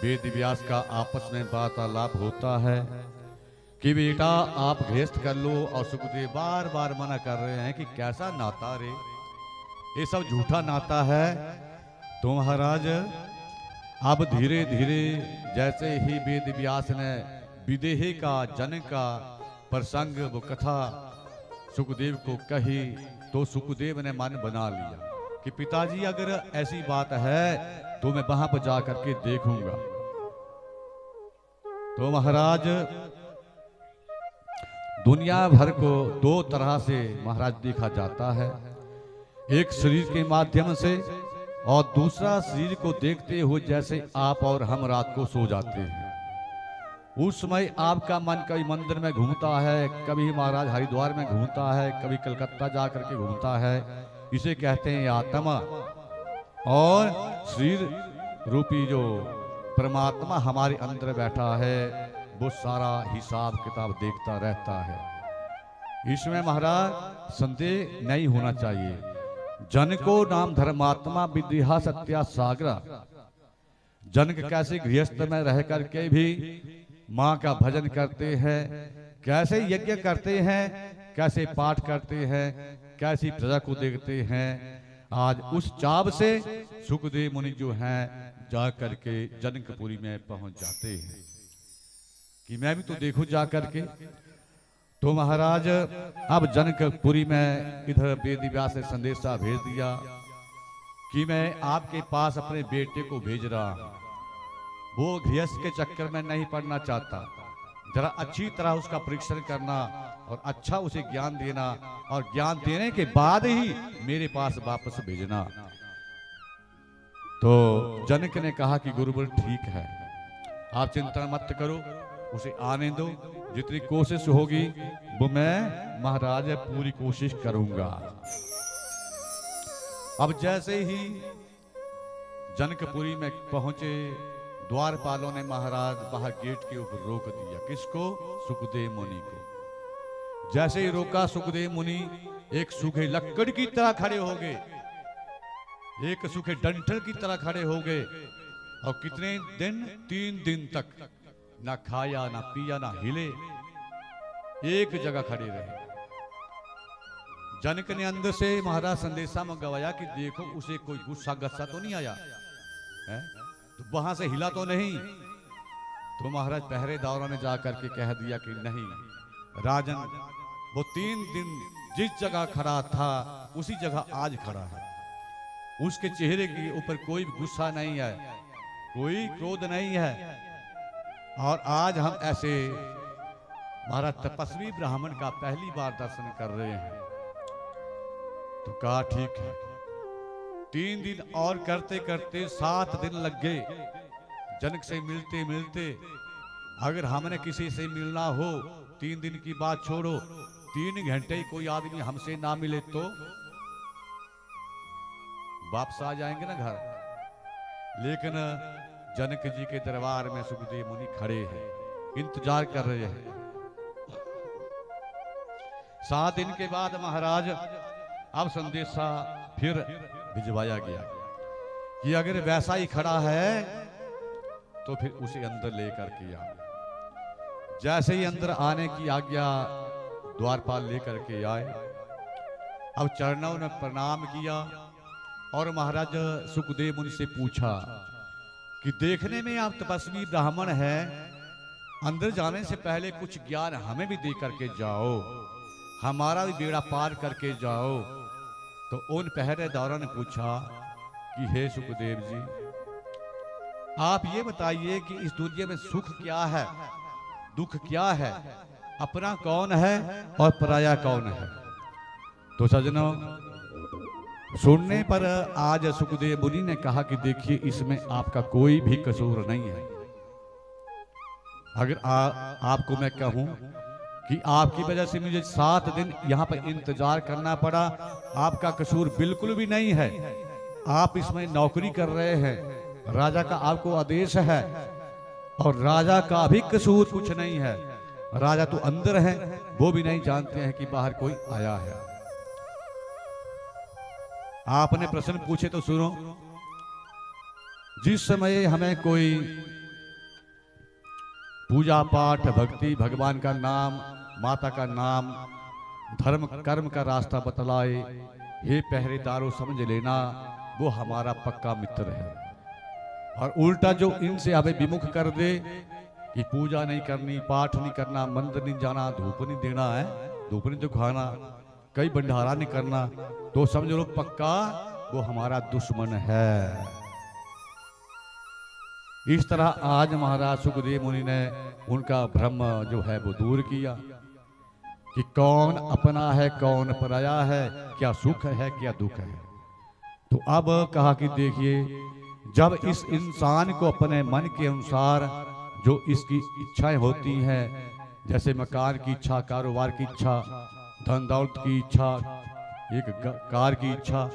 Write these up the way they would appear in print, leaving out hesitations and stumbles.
वेद व्यास का आपस में वार्तालाप होता है कि बेटा आप गृहस्थ कर लो, और सुखदेव बार बार मना कर रहे हैं कि कैसा नाता रे, ये सब झूठा नाता है। तो महाराज अब धीरे धीरे जैसे ही वेद व्यास ने विदेह का जन का प्रसंग वो कथा सुखदेव को कही, तो सुखदेव ने मन बना लिया कि पिताजी अगर ऐसी बात है तो मैं वहां पर जा करके देखूंगा। तो महाराज दुनिया भर को दो तरह से महाराज देखा जाता है, एक शरीर के माध्यम से और दूसरा शरीर को देखते हुए जैसे आप और हम रात को सो जाते हैं। उस समय आपका मन कभी मंदिर में घूमता है, कभी महाराज हरिद्वार में घूमता है, कभी कलकत्ता जा करके घूमता है। इसे कहते हैं आत्मा। और शरीर रूपी जो परमात्मा हमारे अंदर बैठा है वो सारा हिसाब किताब देखता रहता है। इसमें महाराज संदेह नहीं होना चाहिए। जन को नाम धर्मात्मा विद्या सत्या सागरा। जनक कैसे गृहस्थ में रह करके भी माँ का भजन करते हैं, कैसे यज्ञ करते हैं, कैसे पाठ करते हैं, कैसी प्रजा को देखते हैं। आज उस चाव से सुखदेव मुनि जो हैं जा करके जनकपुरी में पहुंच जाते हैं कि मैं भी तो देखूं जा करके। तो महाराज अब जनकपुरी में इधर वेद व्यास ने संदेशा भेज दिया कि मैं आपके पास अपने बेटे को भेज रहा हूं। वो गृहस्थ के चक्कर में नहीं पड़ना चाहता, जरा अच्छी तरह उसका परीक्षण करना और अच्छा उसे ज्ञान देना, और ज्ञान देने के बाद ही मेरे पास वापस भेजना। तो जनक ने कहा कि गुरुवर ठीक है, आप चिंता मत करो, उसे आने दो, जितनी कोशिश होगी वो मैं महाराज पूरी कोशिश करूंगा। अब जैसे ही जनकपुरी में पहुंचे, द्वारपालों ने महाराज बाहर गेट के ऊपर रोक दिया। किसको? सुखदेव मुनि को। जैसे ही रोका, सुखदेव मुनि एक सूखे लकड़ की तरह खड़े हो गए, एक सूखे डंठल की तरह खड़े हो गए। और कितने दिन? 3 दिन तक ना खाया, ना पिया, ना हिले, एक जगह खड़े रहे। जनक ने अंदर से महाराज संदेशा मंगवाया कि देखो उसे कोई गुस्सा गस्सा तो नहीं आया है? तो वहां से हिला तो नहीं। तो महाराज पहरेदारों ने जाकर के कह दिया कि नहीं राजन, वो 3 दिन जिस जगह खड़ा था उसी जगह आज खड़ा है। उसके चेहरे के ऊपर कोई गुस्सा नहीं है, कोई क्रोध नहीं है। और आज हम ऐसे महाराज तपस्वी ब्राह्मण का पहली बार दर्शन कर रहे हैं। तो कहा ठीक है। 3 दिन और करते करते 7 दिन लग गए जनक से मिलते मिलते। अगर हमने किसी से मिलना हो, 3 दिन की बात छोड़ो, 3 घंटे ही कोई आदमी हमसे ना मिले तो वापस आ जाएंगे ना घर। लेकिन जनक जी के दरबार में सुखदेव मुनि खड़े हैं, इंतजार कर रहे हैं। 7 दिन के बाद महाराज अब संदेशा फिर भिजवाया गया कि अगर वैसा ही खड़ा है तो फिर उसे अंदर लेकर के आ। जैसे ही अंदर आने की आज्ञा द्वारपाल लेकर के आए। अब चरणों ने प्रणाम किया और महाराज सुखदेव मुनि से पूछा कि देखने में आप तपस्वी ब्राह्मण हैं, अंदर जाने से पहले कुछ ज्ञान हमें भी दे करके जाओ, हमारा भी बेड़ा पार करके जाओ। तो उन पहरेदारों ने पूछा कि हे सुखदेव जी, आप ये बताइए कि इस दुनिया में सुख क्या है, दुख क्या है, अपना कौन है और पराया कौन है। तो सज्जनों, सुनने पर आज सुखदेव मुनि ने कहा कि देखिए इसमें आपका कोई भी कसूर नहीं है। अगर आपको मैं कहूं कि आपकी वजह से मुझे 7 दिन यहाँ पर इंतजार करना पड़ा, आपका कसूर बिल्कुल भी नहीं है। आप इसमें नौकरी कर रहे हैं, राजा का आपको आदेश है, और राजा का भी कसूर कुछ नहीं है। राजा तो अंदर है, वो भी नहीं जानते हैं कि बाहर कोई आया है। आपने प्रश्न पूछे तो सुनो। जिस समय हमें कोई पूजा पाठ भक्ति भगवान का नाम माता का नाम धर्म कर्म का रास्ता बतलाए, हे पहरेदारों समझ लेना वो हमारा पक्का मित्र है। और उल्टा जो इनसे हमें विमुख कर दे कि पूजा नहीं करनी, पाठ नहीं करना, मंदिर नहीं जाना, धूप नहीं देना है, धूप नहीं तो खाना, कई भंडारा नहीं करना, तो समझ लो पक्का वो हमारा दुश्मन है। इस तरह आज महाराज सुखदेव मुनि ने उनका भ्रम जो है वो दूर किया कि कौन अपना है कौन पराया है, क्या सुख है क्या दुख है। तो अब कहा कि देखिए, जब इस इंसान को अपने मन के अनुसार जो इसकी इच्छाएं होती हैं, जैसे मकान की इच्छा, कारोबार की इच्छा, धन दौलत की इच्छा, एक कार की इच्छा,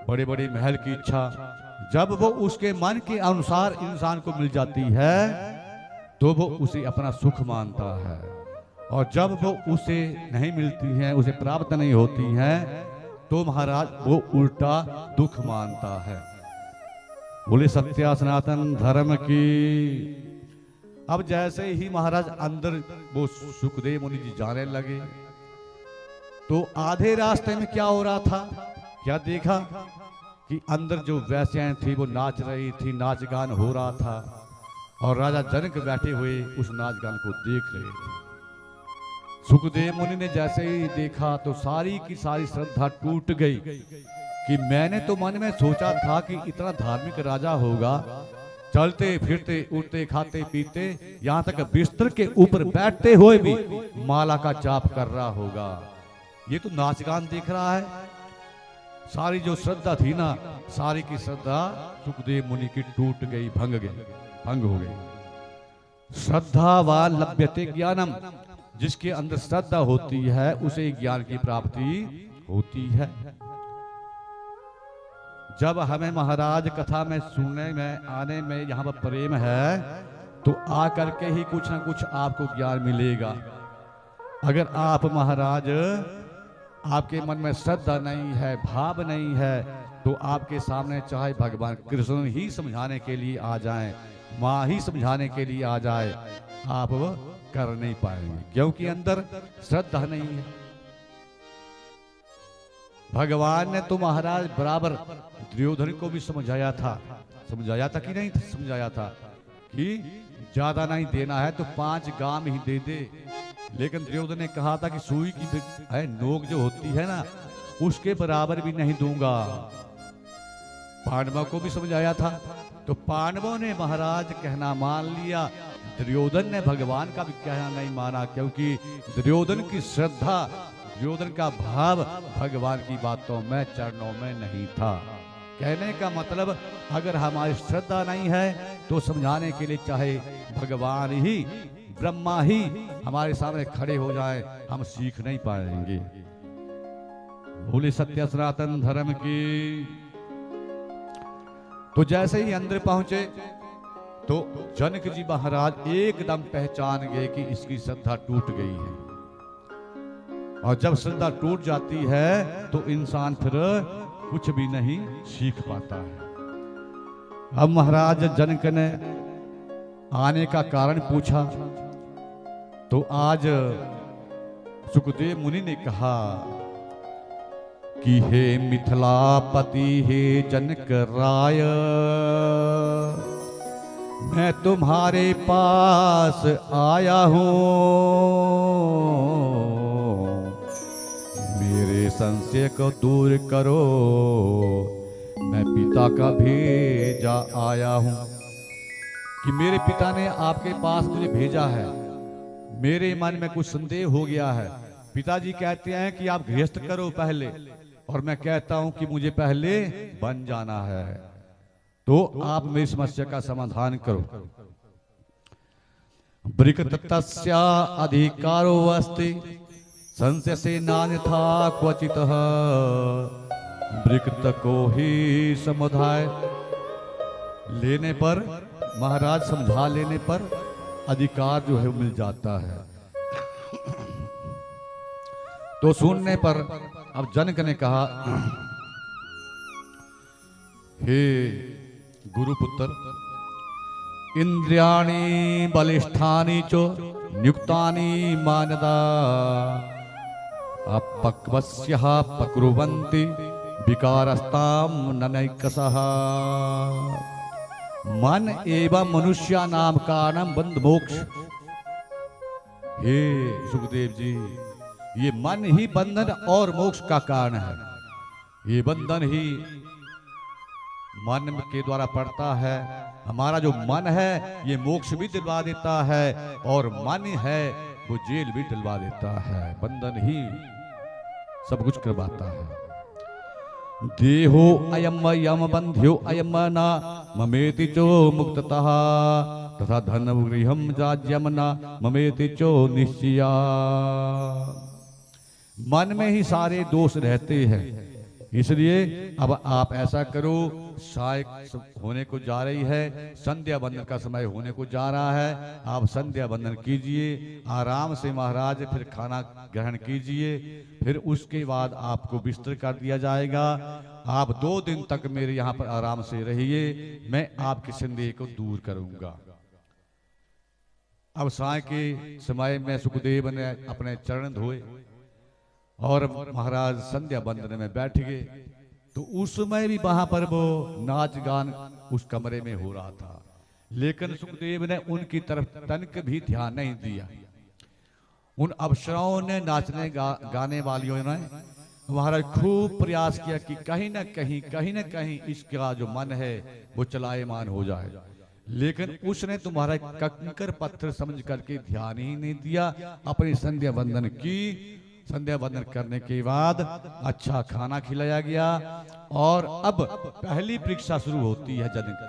बड़े बड़े महल की इच्छा, जब वो उसके मन के अनुसार इंसान को मिल जाती है तो वो उसे अपना सुख मानता है, और जब वो उसे नहीं मिलती हैं, उसे प्राप्त नहीं होती हैं, तो महाराज वो उल्टा दुख मानता है। बोले सत्या सनातन धर्म की। अब जैसे ही महाराज अंदर वो सुखदेव मुनि जी जाने लगे, तो आधे रास्ते में क्या हो रहा था, क्या देखा कि अंदर जो वैश्याएं थी वो नाच रही थी, नाच गान हो रहा था, और राजा जनक बैठे हुए उस नाच गान को देख रहे थे। सुखदेव मुनि ने जैसे ही देखा तो सारी की सारी श्रद्धा टूट गई कि मैंने तो मन में सोचा था कि इतना धार्मिक राजा होगा, चलते फिरते उठते खाते पीते यहाँ तक बिस्तर के ऊपर बैठते हुए भी माला का जाप कर रहा होगा, ये तो नाच गान देख रहा है। सारी जो श्रद्धा थी ना, सारी की श्रद्धा सुखदेव मुनि की टूट गई, भंग हो गई। श्रद्धावान लभ्यते ज्ञानम, जिसके अंदर श्रद्धा होती है उसे ज्ञान की प्राप्ति होती है। जब हमें महाराज कथा में सुनने में आने में यहाँ पर प्रेम है, तो आकर के ही कुछ ना कुछ आपको ज्ञान मिलेगा। अगर आप महाराज आपके मन में श्रद्धा नहीं है, भाव नहीं है, तो आपके सामने चाहे भगवान कृष्ण ही समझाने के लिए आ जाएं, माँ ही समझाने के लिए आ जाए, आप कर नहीं पाएंगे, क्योंकि अंदर श्रद्धा नहीं है। भगवान ने तो महाराज बराबर दुर्योधन को भी समझाया था कि नहीं समझाया था कि ज्यादा नहीं देना है तो 5 गाम ही दे दे, लेकिन दुर्योधन ने कहा था कि सुई की नोक जो होती है ना, उसके बराबर भी नहीं दूंगा। पांडवों को भी समझाया था, तो पांडवों ने महाराज कहना मान लिया, दुर्योधन ने भगवान का भी कहना नहीं माना, क्योंकि दुर्योधन की श्रद्धा, दुर्योधन का भाव भगवान की बातों में, चरणों में नहीं था। कहने का मतलब, अगर हमारी श्रद्धा नहीं है तो समझाने के लिए चाहे भगवान ही, ब्रह्मा ही हमारे सामने खड़े हो जाए, हम सीख नहीं पाएंगे। बोले सत्य सनातन धर्म की। तो जैसे ही अंदर पहुंचे तो जनक जी महाराज एकदम पहचान गए कि इसकी श्रद्धा टूट गई है, और जब श्रद्धा टूट जाती है तो इंसान फिर कुछ भी नहीं सीख पाता है। अब महाराज जनक ने आने का कारण पूछा, तो आज सुखदेव मुनि ने कहा कि हे मिथिलापति, हे जनक राय, मैं तुम्हारे पास आया हूँ, मेरे संशय को दूर करो, मैं पिता का भेजा आया हूँ। कि मेरे पिता ने आपके पास मुझे भेजा है, मेरे मन में कुछ संदेह हो गया है। पिताजी कहते हैं कि आप गृहस्थ करो पहले, और मैं कहता हूं कि मुझे पहले बन जाना है, तो आप मेरी समस्या का समाधान करो। ब्रिकतस्या अधिकारो अस्ति संशय से नान्यथा क्वचितः, ब्रिकत को ही समुदाय लेने पर, महाराज समझा लेने पर अधिकार जो है मिल जाता है। तो सुनने पर अब जनक ने कहा, हे गुरुपुत्र, इंद्रियाणि बलिष्ठानि च नियुक्तानि मानदा अपक्वस्यः प्रकुर्वन्ति विकारस्ताम ननैकसः। मन एवं मनुष्य नाम कारणम बंध मोक्ष। हे सुखदेव जी, ये मन ही बंधन और मोक्ष का कारण है। ये बंधन ही मन के द्वारा पड़ता है। हमारा जो मन है ये मोक्ष भी दिलवा देता है और मन है वो जेल भी दिलवा देता है। बंधन ही सब कुछ करवाता है। देहो अयम यम बंध्यो अयम न ममेति चो मुक्ततः तथा धन गृहम राज्यम न ममेति चो निश्चया। मन में ही सारे दोष रहते हैं, इसलिए अब आप ऐसा करो। साय होने को जा रही है, संध्या बंदन का समय होने को जा रहा है। आप संध्या बंदन कीजिए आराम से महाराज, फिर खाना ग्रहण कीजिए, फिर उसके बाद आपको बिस्तर कर दिया जाएगा। आप 2 दिन तक मेरे यहाँ पर आराम से रहिए, मैं आपके संदेह को दूर करूंगा। अब साय के समय में सुखदेव ने अपने चरण धोए और महाराज संध्या बंदन में बैठ गए। तो उस समय भी वहां पर वो नाच गान उस कमरे में हो रहा था, लेकिन सुखदेव ने उनकी तरफ तनिक भी ध्यान नहीं दिया। उन अप्सराओं ने, नाचने गाने वालियों ने महाराज खूब प्रयास किया कि कहीं ना कहीं इसका जो मन है वो चलायमान हो जाए, लेकिन उसने तुम्हारा कंकर पत्थर समझ करके ध्यान ही नहीं दिया। अपनी संध्या बंदन की। संध्या बंदन करने के बाद अच्छा खाना खिलाया गया और अब पहली परीक्षा शुरू होती है जन की।